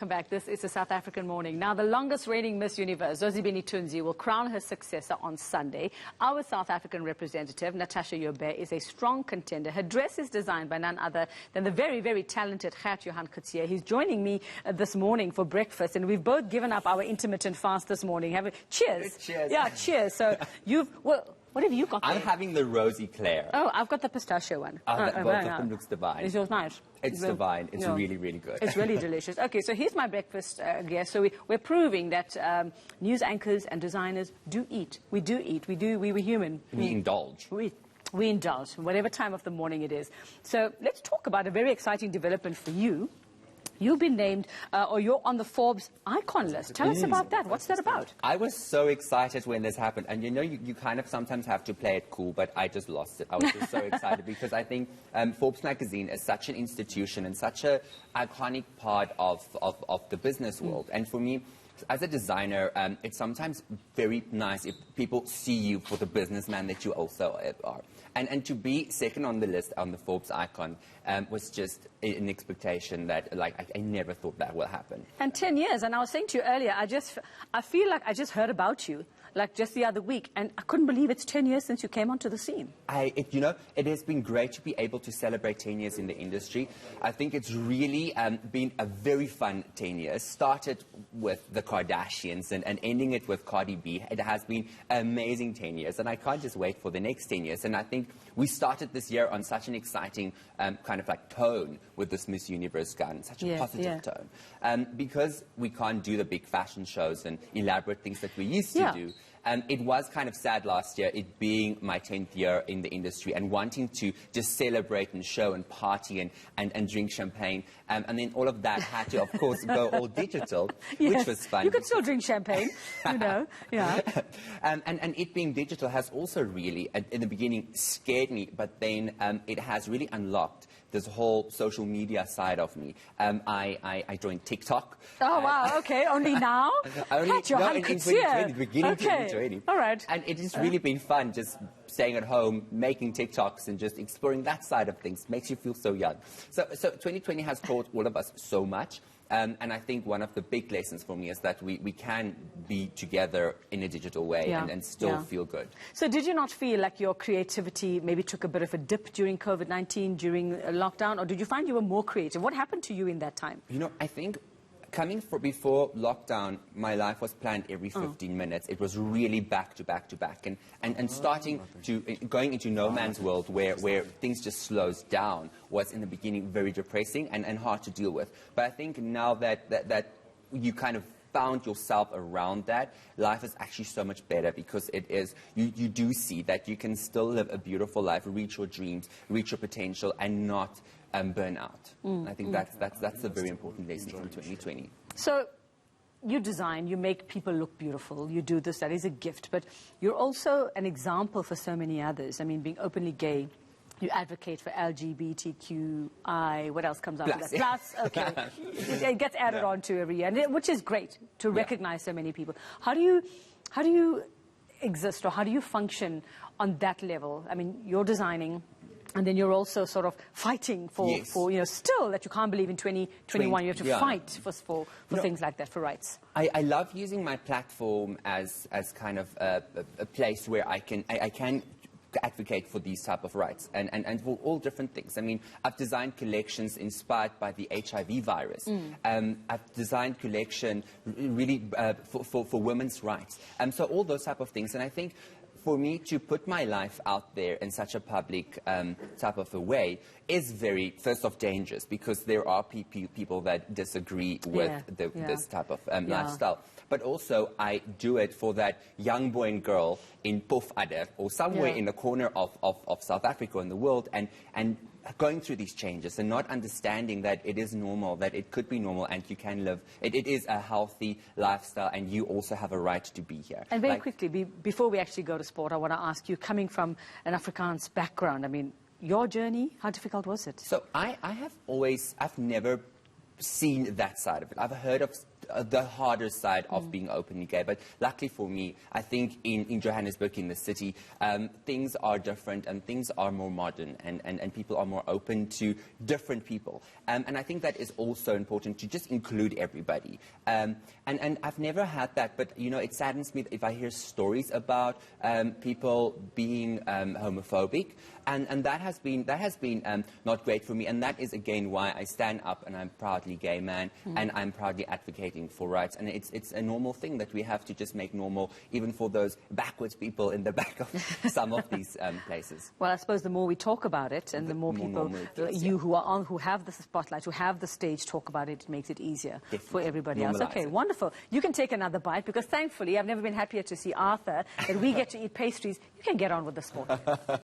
Welcome back. This is a South African morning. Now, the longest reigning Miss Universe, Zozibini Tunzi, will crown her successor on Sunday. Our South African representative, Natasha Joubert, is a strong contender. Her dress is designed by none other than the very, very talented Gert-Johan Coetzee. He's joining me this morning for breakfast, and we've both given up our intermittent fast this morning. Cheers. Cheers. Yeah, cheers. So what have you got there? I'm having the rosy Claire. Oh, I've got the pistachio one. Both of them looks divine. Is yours nice? It's divine. It's really, really good. It's really delicious. Okay, so here's my breakfast gear. So we're proving that news anchors and designers do eat. We do eat. We're human. We indulge. We indulge, whatever time of the morning it is. So let's talk about a very exciting development for you. You've been named, or you're on the Forbes icon list. Tell us about that. What's that about? I was so excited when this happened. And you know, you kind of sometimes have to play it cool, but I just lost it. I was just so excited because I think Forbes magazine is such an institution and such an iconic part of the business world. And for me, as a designer, it's sometimes very nice if people see you for the businessman that you also are. And to be second on the list on the Forbes icon was just an expectation that, like, I never thought that would happen. And 10 years, and I was saying to you earlier, I feel like I just heard about you, like just the other week, and I couldn't believe it's 10 years since you came onto the scene. You know, it has been great to be able to celebrate 10 years in the industry. I think it's really been a very fun 10 years. Started with the Kardashians and ending it with Cardi B. It has been amazing 10 years, and I can't just wait for the next 10 years. And I think we started this year on such an exciting kind of like tone with this Miss Universe gun, such a positive tone. Because we can't do the big fashion shows and elaborate things that we used to do. It was kind of sad last year, it being my 10th year in the industry and wanting to just celebrate and show and party and drink champagne. And then all of that had to, of course, go all digital, which was fun. You could still drink champagne, you know, yeah. And it being digital has also really, in the beginning, scared me, but then it has really unlocked this whole social media side of me. I joined TikTok. Oh, wow, okay, only now? Only in 2020, beginning 2020. All right. And it has really been fun just staying at home, making TikToks and just exploring that side of things. Makes you feel so young. So 2020 has taught all of us so much. And I think one of the big lessons for me is that we can be together in a digital way and still feel good. So did you not feel like your creativity maybe took a bit of a dip during COVID-19, during lockdown, or did you find you were more creative? What happened to you in that time? You know, I think before lockdown, my life was planned every 15 minutes. It was really back to back to back. And starting to, going into no man's world where things just slows down was in the beginning very depressing and hard to deal with. But I think now that you kind of found yourself around that, life is actually so much better because it is, you do see that you can still live a beautiful life, reach your dreams, reach your potential and not burn out. I think that's a very important lesson from 2020. So you design, you make people look beautiful, you do this, that is a gift, but you're also an example for so many others. I mean, being openly gay, you advocate for LGBTQI, what else comes after that? Plus, okay. It gets added on to every year, which is great to recognize so many people. How do you exist, or how do you function on that level? I mean, you're designing, and then you're also sort of fighting for you know, still that you can't believe in 2021 you have to fight for things like that, for rights. I love using my platform as kind of a place where I can advocate for these type of rights and for all different things. I mean, I've designed collections inspired by the HIV virus. I've designed collection really for women's rights. So all those type of things. And I think for me to put my life out there in such a public type of a way is very, first off, dangerous because there are people that disagree with this type of lifestyle. But also, I do it for that young boy and girl in Pofadder or somewhere in the corner of South Africa and the world and going through these changes and not understanding that it is normal, that it could be normal and you can live. It is a healthy lifestyle and you also have a right to be here. And very quickly, before we actually go to sport, I want to ask you, coming from an Afrikaans background, I mean, your journey, how difficult was it? So I've never seen that side of it. I've heard of the harder side of being openly gay. But luckily for me, I think in Johannesburg, in the city, things are different and things are more modern, and people are more open to different people. And I think that is also important, to just include everybody. And I've never had that, but you know, it saddens me if I hear stories about people being homophobic, and that has been not great for me. And that is again why I stand up and I'm proudly gay man, and I'm proudly advocating for rights. And it's a normal thing that we have to just make normal, even for those backwards people in the back of some of these places. Well, I suppose the more we talk about it, and the more people, who have the spotlight, who have the stage, talk about it, it makes it easier for everybody else. Okay, wonderful. You can take another bite, because thankfully I've never been happier to see Arthur that we get to eat pastries. You can get on with the sport.